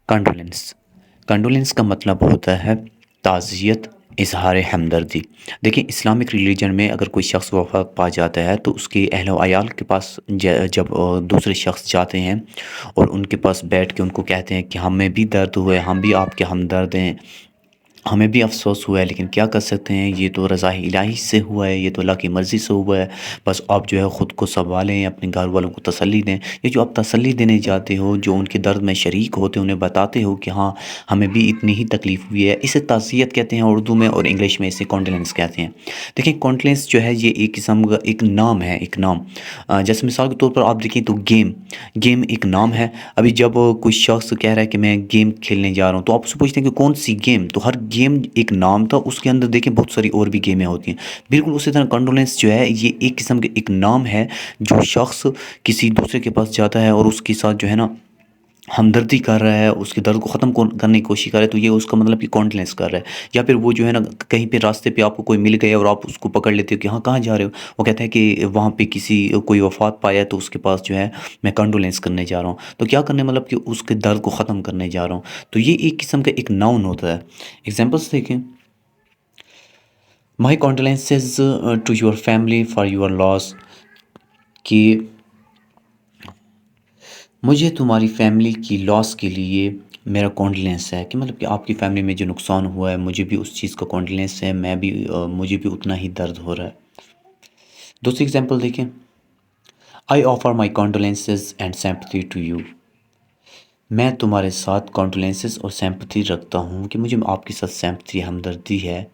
کانڈولنس کانڈولنس کا مطلب ہوتا ہے تعزیت، اظہار ہمدردی۔ دیکھیں اسلامک ریلیجن میں اگر کوئی شخص وفات پا جاتا ہے تو اس کے اہل و عیال کے پاس جب دوسرے شخص جاتے ہیں اور ان کے پاس بیٹھ کے ان کو کہتے ہیں کہ ہمیں بھی درد ہوئے، ہم بھی آپ کے ہمدرد ہیں، ہمیں بھی افسوس ہوا ہے، لیکن کیا کر سکتے ہیں، یہ تو رضا الہی سے ہوا ہے، یہ تو اللہ کی مرضی سے ہوا ہے، بس آپ جو ہے خود کو سنبھالیں، اپنے گھر والوں کو تسلی دیں۔ یہ جو آپ تسلی دینے جاتے ہو، جو ان کے درد میں شریک ہوتے ہیں، انہیں بتاتے ہو کہ ہاں ہمیں بھی اتنی ہی تکلیف ہوئی ہے، اسے تعزیت کہتے ہیں اردو میں، اور انگلش میں اسے کانڈولنس کہتے ہیں۔ دیکھیں کانڈولنس جو ہے یہ ایک قسم کا ایک نام ہے، ایک نام، جیسے مثال کے طور پر آپ دیکھیں تو گیم ایک نام ہے۔ ابھی جب کوئی شخص کہہ رہا ہے کہ میں گیم کھیلنے جا رہا ہوں تو آپ سے پوچھتے ہیں کہ کون سی گیم، تو ہر گیم ایک نام تھا، اس کے اندر دیکھیں بہت ساری اور بھی گیمیں ہوتی ہیں۔ بالکل اسی طرح کانڈولنس جو ہے یہ ایک قسم کا ایک نام ہے، جو شخص کسی دوسرے کے پاس جاتا ہے اور اس کے ساتھ جو ہے نا ہمدردی کر رہا ہے، اس کے درد کو ختم کرنے کی کوشش کر رہا ہے، تو یہ اس کا مطلب کہ کانڈولنس کر رہا ہے۔ یا پھر وہ جو ہے نا کہیں پہ راستے پہ آپ کو کوئی مل گیا اور آپ اس کو پکڑ لیتے ہو کہ ہاں کہاں جا رہے ہو، وہ کہتا ہے کہ وہاں پہ کوئی وفات پایا ہے تو اس کے پاس جو ہے میں کانڈولنس کرنے جا رہا ہوں، تو کیا کرنے مطلب کہ اس کے درد کو ختم کرنے جا رہا ہوں۔ تو یہ ایک قسم کا ایک ناؤن ہوتا ہے۔ ایگزامپلس دیکھیں، my condolences to your family for your loss, کہ مجھے تمہاری فیملی کی لاس کے لیے میرا کانڈولنس ہے، کہ مطلب کہ آپ کی فیملی میں جو نقصان ہوا ہے مجھے بھی اس چیز کا کانڈولنس ہے، مجھے بھی اتنا ہی درد ہو رہا ہے۔ دوسری ایگزامپل دیکھیں، I offer my condolences and sympathy to you, میں تمہارے ساتھ کانڈولنسز اور سیمپتھی رکھتا ہوں، کہ مجھے آپ کے ساتھ سیمپتھی ہمدردی ہے،